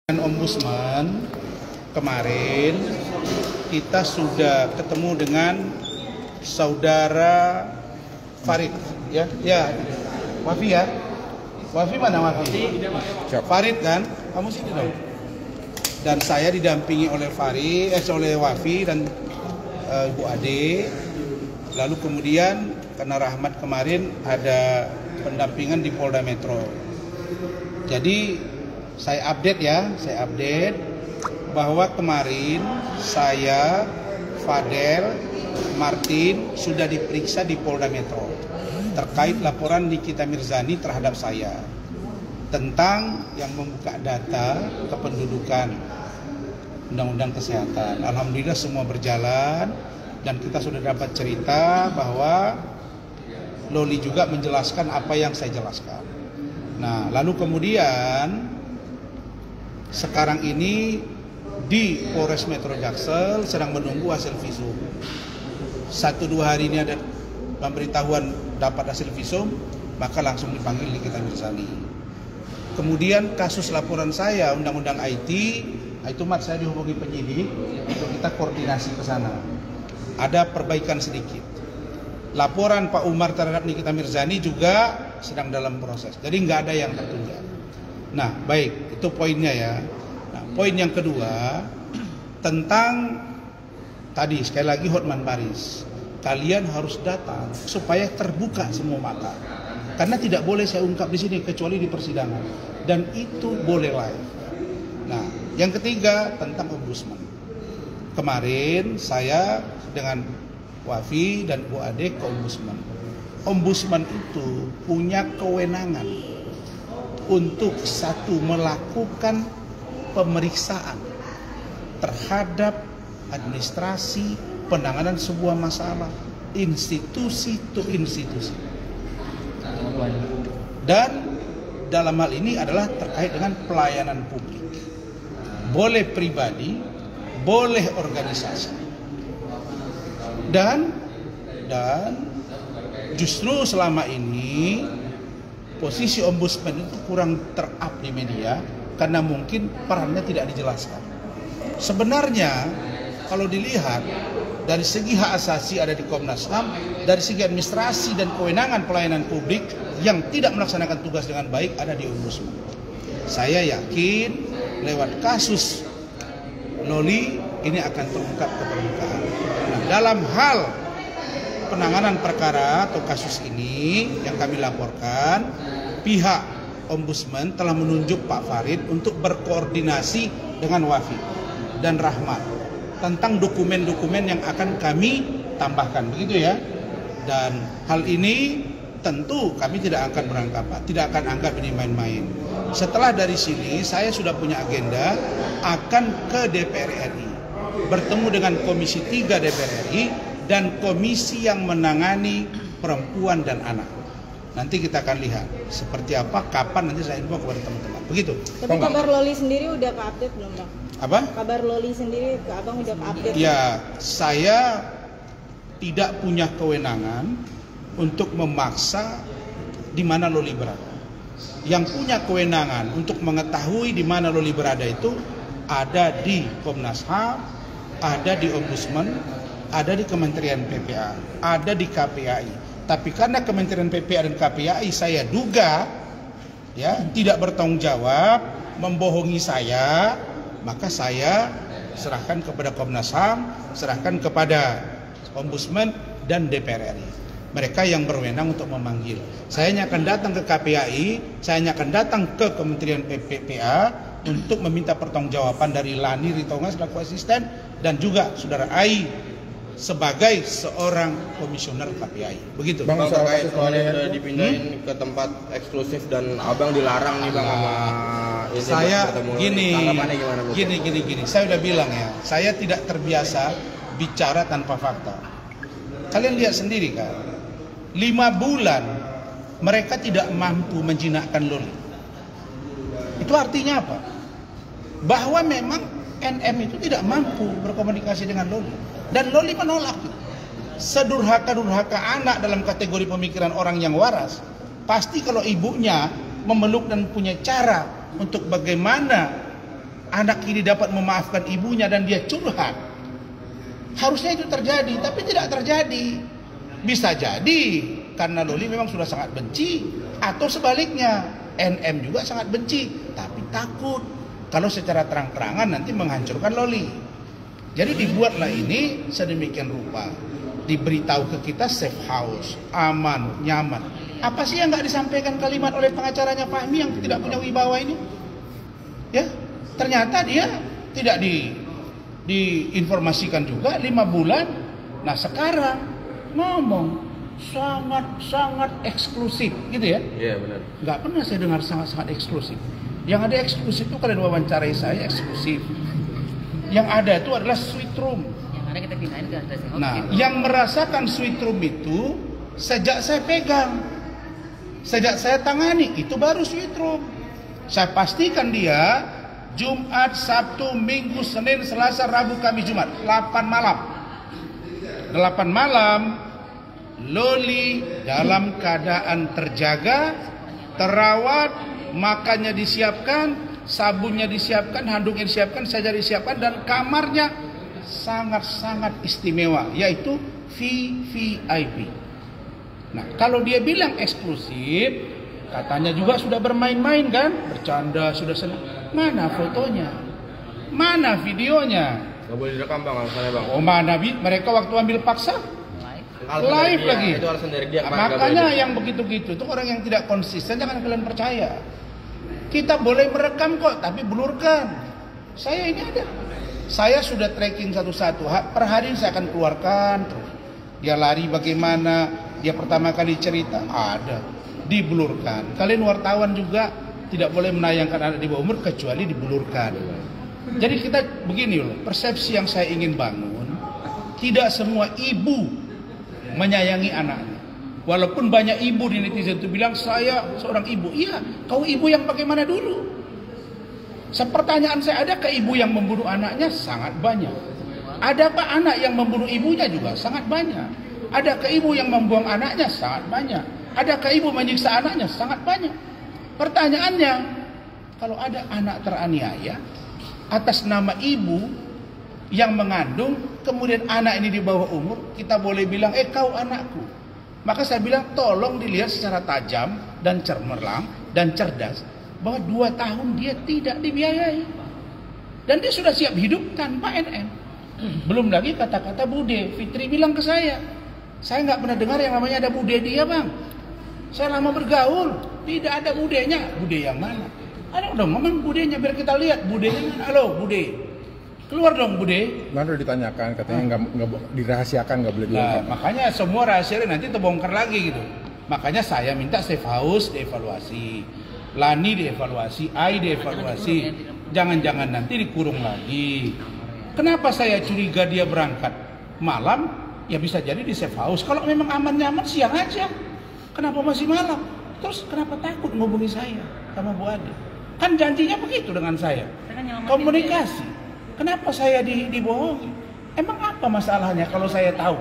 Ombudsman kemarin kita sudah ketemu dengan saudara Farid, ya, Wafi ya, Wafi mana Wafi? Farid kan, kamu sini dong. Dan saya didampingi oleh oleh Wafi dan Ibu Ade. Lalu kemudian karena Rahmat kemarin ada pendampingan di Polda Metro. Jadi saya update bahwa kemarin saya, Fadel, Martin sudah diperiksa di Polda Metro terkait laporan Nikita Mirzani terhadap saya tentang yang membuka data kependudukan Undang-Undang Kesehatan. Alhamdulillah semua berjalan dan kita sudah dapat cerita bahwa Loli juga menjelaskan apa yang saya jelaskan. Nah, lalu kemudian sekarang ini di Polres Metro Jaksel sedang menunggu hasil visum. 1-2 hari ini ada pemberitahuan dapat hasil visum, maka langsung dipanggil Nikita Mirzani. Kemudian kasus laporan saya Undang-Undang IT, itu saya dihubungi penyidik untuk kita koordinasi ke sana. Ada perbaikan sedikit. Laporan Pak Umar terhadap Nikita Mirzani juga sedang dalam proses. Jadi nggak ada yang tertunda. Nah, baik, itu poinnya ya. Nah, poin yang kedua tentang tadi sekali lagi Hotman Paris. Kalian harus datang supaya terbuka semua mata. Karena tidak boleh saya ungkap di sini kecuali di persidangan dan itu boleh live. Nah, yang ketiga tentang Ombudsman. Kemarin saya dengan Wafi dan Bu Ade ke Ombudsman. Ombudsman itu punya kewenangan untuk satu melakukan pemeriksaan terhadap administrasi penanganan sebuah masalah institusi to institusi, dan dalam hal ini adalah terkait dengan pelayanan publik, boleh pribadi, boleh organisasi, dan justru selama ini posisi Ombudsman itu kurang ter-up di media karena mungkin perannya tidak dijelaskan. Sebenarnya kalau dilihat dari segi hak asasi ada di Komnas HAM, dari segi administrasi dan kewenangan pelayanan publik yang tidak melaksanakan tugas dengan baik ada di Ombudsman. Saya yakin lewat kasus Loli ini akan terungkap ke permukaan. Nah, dalam hal penanganan perkara atau kasus ini yang kami laporkan, pihak Ombudsman telah menunjuk Pak Farid untuk berkoordinasi dengan Wafi dan Rahmat tentang dokumen-dokumen yang akan kami tambahkan, begitu ya. Dan hal ini tentu kami tidak akan anggap ini main-main. Setelah dari sini saya sudah punya agenda akan ke DPR RI, bertemu dengan Komisi 3 DPR RI dan komisi yang menangani perempuan dan anak. Nanti kita akan lihat seperti apa, kapan nanti saya info kepada teman-teman. Begitu. Tapi kabar Loli sendiri udah ke-update belum, Bang? Apa? Kabar Loli sendiri ke Abang udah ke-update? Ya, saya tidak punya kewenangan untuk memaksa di mana Loli berada. Yang punya kewenangan untuk mengetahui di mana Loli berada itu ada di Komnas HAM, ada di Ombudsman, ada di Kementerian PPA, ada di KPAI. Tapi karena Kementerian PPA dan KPAI saya duga ya tidak bertanggung jawab, membohongi saya, maka saya serahkan kepada Komnas HAM, serahkan kepada Ombudsman dan DPR RI. Mereka yang berwenang untuk memanggil. Saya hanya akan datang ke KPAI, saya hanya akan datang ke Kementerian PPA untuk meminta pertanggungjawaban dari Lani Ritonga selaku asisten dan juga Saudara Ai sebagai seorang komisioner KPAI. Begitu. Bang, terkait soalnya dipindahin ke tempat eksklusif dan Abang dilarang nih Bang sama ini. Saya gini. Saya udah bilang ya, saya tidak terbiasa bicara tanpa fakta. Kalian lihat sendiri kan, 5 bulan mereka tidak mampu menjinakkan Loli. Itu artinya apa? Bahwa memang NM itu tidak mampu berkomunikasi dengan Loli. Dan Loli menolak. Sedurhaka-durhaka anak dalam kategori pemikiran orang yang waras. Pasti kalau ibunya memeluk dan punya cara untuk bagaimana anak ini dapat memaafkan ibunya dan dia curhat. Harusnya itu terjadi, tapi tidak terjadi. Bisa jadi karena Loli memang sudah sangat benci, atau sebaliknya NM juga sangat benci, tapi takut kalau secara terang-terangan nanti menghancurkan Loli. Jadi dibuatlah ini sedemikian rupa, diberitahu ke kita safe house, aman, nyaman. Apa sih yang nggak disampaikan kalimat oleh pengacaranya Fahmi yang tidak punya wibawa ini? Ya, ternyata dia tidak diinformasikan juga 5 bulan. Nah sekarang ngomong sangat eksklusif gitu ya? Iya benar. Nggak pernah saya dengar sangat eksklusif. Yang ada eksklusif itu kalian wawancarai saya eksklusif. Yang ada itu adalah sweet room. Yang ada kita pindahin ke dressing house. Nah, yang merasakan sweet room itu sejak saya pegang, sejak saya tangani, itu baru sweet room. Saya pastikan dia Jumat, Sabtu, Minggu, Senin, Selasa, Rabu, Kamis, Jumat 8 malam 8 malam Loli dalam keadaan terjaga, terawat, makannya disiapkan, sabunnya disiapkan, handuknya disiapkan, saja disiapkan, dan kamarnya sangat-sangat istimewa, yaitu VVIP. Nah, kalau dia bilang eksklusif, katanya juga sudah bermain-main kan, bercanda, sudah senang. Mana fotonya? Mana videonya? Gak boleh direkam bang, alasannya bang. Oh mana mereka waktu ambil paksa? Live dia, lagi. Itu alasan dari dia. Makanya yang begitu-gitu itu orang yang tidak konsisten, jangan kalian percaya. Kita boleh merekam kok, tapi blurkan. Saya ini ada. Saya sudah tracking satu-satu. Per hari saya akan keluarkan terus. Dia lari bagaimana, dia pertama kali cerita, ada. Diblurkan. Kalian wartawan juga tidak boleh menayangkan anak di bawah umur kecuali diblurkan. Jadi kita begini loh, persepsi yang saya ingin bangun, tidak semua ibu menyayangi anaknya. Walaupun banyak ibu di netizen itu bilang saya seorang ibu. Iya, kau ibu yang bagaimana dulu? Pertanyaan saya, adakah ibu yang membunuh anaknya? Sangat banyak. Adakah anak yang membunuh ibunya? Juga sangat banyak. Adakah ibu yang membuang anaknya? Sangat banyak. Adakah ibu menyiksa anaknya? Sangat banyak. Pertanyaannya, kalau ada anak teraniaya atas nama ibu yang mengandung, kemudian anak ini di bawah umur, kita boleh bilang, kau anakku. Maka saya bilang, tolong dilihat secara tajam dan cemerlang dan cerdas, bahwa 2 tahun dia tidak dibiayai. Dan dia sudah siap hidup tanpa NM. Belum lagi kata-kata bude. Fitri bilang ke saya nggak pernah dengar yang namanya ada bude dia bang. Saya lama bergaul, tidak ada budenya. Bude yang mana? Ada dong, memang budenya, biar kita lihat budenya mana. Halo bude, keluar dong bude. Baru ditanyakan, katanya nggak dirahasiakan, nggak boleh diungkap. Nah, makanya semua rahasia nanti terbongkar lagi gitu. Makanya saya minta safe house dievaluasi, Lani dievaluasi, Ai dievaluasi. Jangan-jangan nanti dikurung lagi. Kenapa saya curiga dia berangkat malam? Ya bisa jadi di safe house. Kalau memang aman nyaman siang aja. Kenapa masih malam? Terus kenapa takut ngubungi saya sama Bu Ade? Kan janjinya begitu dengan saya. Komunikasi. Kenapa saya dibohongi? Emang apa masalahnya kalau saya tahu?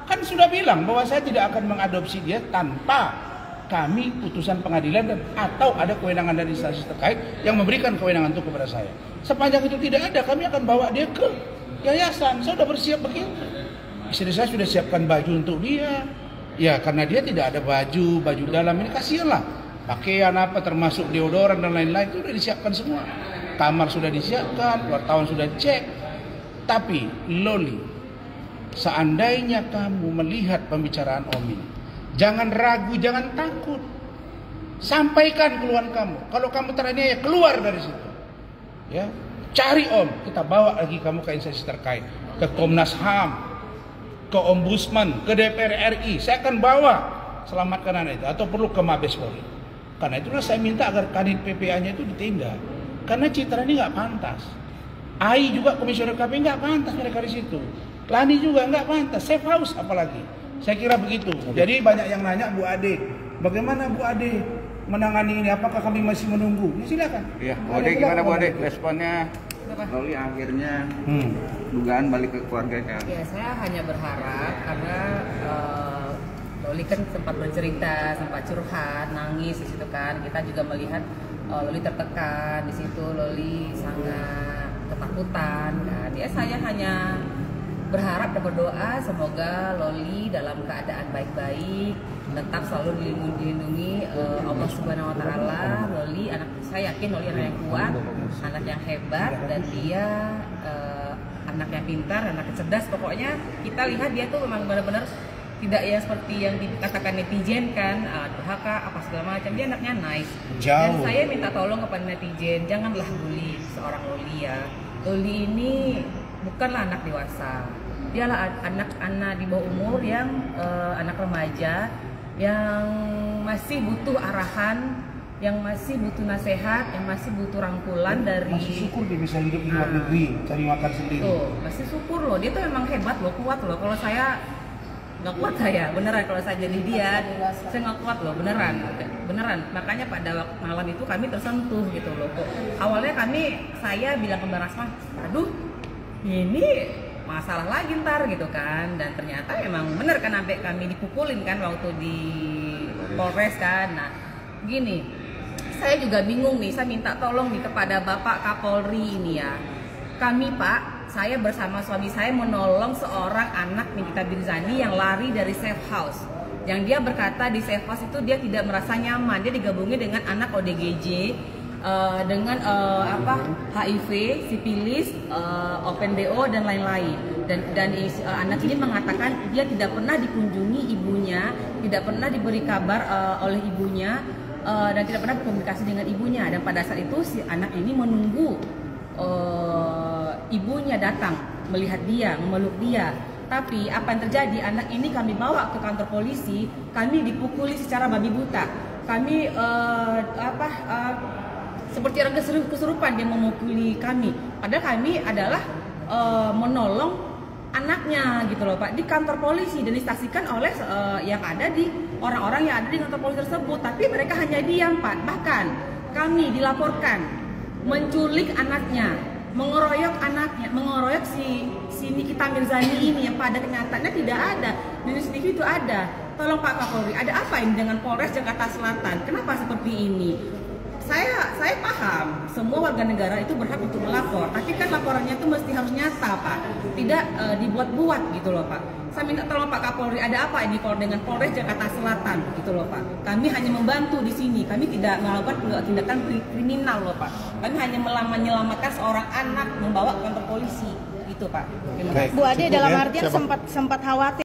Kan sudah bilang bahwa saya tidak akan mengadopsi dia tanpa kami putusan pengadilan dan atau ada kewenangan dari instansi terkait yang memberikan kewenangan itu kepada saya. Sepanjang itu tidak ada, kami akan bawa dia ke yayasan. Saya sudah bersiap begitu. Istri saya sudah siapkan baju untuk dia. Ya karena dia tidak ada baju dalam ini, kasihanlah. Pakaian apa termasuk deodoran dan lain-lain itu sudah disiapkan semua. Kamar sudah disiapkan, wartawan sudah cek. Tapi Loli, seandainya kamu melihat pembicaraan Om ini, jangan ragu, jangan takut. Sampaikan keluhan kamu. Kalau kamu teraniaya, keluar dari situ. Ya, cari Om, kita bawa lagi kamu ke instansi terkait, ke Komnas HAM, ke Ombudsman, ke DPR RI. Saya akan bawa selamatkan anak itu, atau perlu ke Mabes Polri. Karena itulah saya minta agar Kanit PPA-nya itu ditindak. Karena Citra ini nggak pantas. Ai juga komisioner KPI nggak pantas mereka di situ. Lani juga nggak pantas. Safe house apalagi. Saya kira begitu. Jadi banyak yang nanya Bu Ade, bagaimana Bu Ade menangani ini? Apakah kami masih menunggu? Ya, silakan. Iya, Bu Ade gimana Bu Ade responnya? Loli akhirnya dugaan balik ke keluarganya. Ya saya hanya berharap karena Loli kan sempat bercerita, sempat curhat, nangis di situ kan. Kita juga melihat Loli tertekan di situ. Loli sangat sangat ketakutan kan. Ya saya hanya berharap dan berdoa semoga Loli dalam keadaan baik-baik, tetap selalu dilindungi Allah Subhanahu Wa Taala. Loli saya yakin Loli anak yang kuat, anak yang hebat, dan dia anak yang pintar, anak yang cerdas. Pokoknya kita lihat dia tuh memang benar-benar tidak ya seperti yang dikatakan netizen kan, durhaka apa segala macam. Dia anaknya nice. Dan saya minta tolong kepada netizen, janganlah bully seorang Loli ya. Loli ini bukanlah anak dewasa. Dialah anak-anak di bawah umur yang anak remaja yang masih butuh arahan, yang masih butuh nasihat, yang masih butuh rangkulan dari. Masih syukur dia bisa hidup di luar negeri, cari makan sendiri. Tuh, masih syukur loh. Dia tuh emang hebat loh, kuat loh. Kalau saya nggak kuat saya, beneran. Kalau saya jadi dia, saya nggak kuat loh, beneran. Makanya pada waktu malam itu kami tersentuh gitu loh. Awalnya saya bilang ke Mbak Rasma, aduh, ini masalah lagi ntar gitu kan. Dan ternyata emang bener kan, sampai kami dipukulin kan waktu di Polres kan. Nah gini, saya juga bingung nih, saya minta tolong nih kepada Bapak Kapolri ini ya. Kami Pak, saya bersama suami saya menolong seorang anak Nikita Mirzani yang lari dari safe house. Yang dia berkata di safe house itu dia tidak merasa nyaman, dia digabungin dengan anak ODGJ, dengan HIV, sipilis, open DO dan lain-lain. Dan anak ini mengatakan dia tidak pernah dikunjungi ibunya, tidak pernah diberi kabar oleh ibunya, dan tidak pernah berkomunikasi dengan ibunya. Dan pada saat itu si anak ini menunggu ibunya datang melihat dia, memeluk dia. Tapi apa yang terjadi? Anak ini kami bawa ke kantor polisi, kami dipukuli secara babi buta. Kami seperti orang kesurupan dia memukuli kami. Padahal kami adalah menolong anaknya gitu loh Pak, di kantor polisi dan disaksikan oleh yang ada di orang-orang yang ada di kantor polisi tersebut. Tapi mereka hanya diam Pak. Bahkan kami dilaporkan menculik anaknya, mengeroyok anaknya, mengeroyok si Nikita Mirzani ini yang pada kenyataannya tidak ada. Di CCTV itu ada. Tolong Pak Kapolri, ada apa ini dengan Polres Jakarta Selatan? Kenapa seperti ini? Saya paham semua warga negara itu berhak untuk melapor, tapi kan laporannya itu mesti harus nyata Pak, tidak dibuat-buat gitu loh Pak. Saya minta tolong Pak Kapolri, ada apa ini dengan Polres Jakarta Selatan gitu loh Pak. Kami hanya membantu di sini, kami tidak melakukan tindakan kriminal loh Pak. Kami hanya menyelamatkan seorang anak, membawa ke kantor polisi gitu Pak. Bu Ade dalam artian sempat khawatir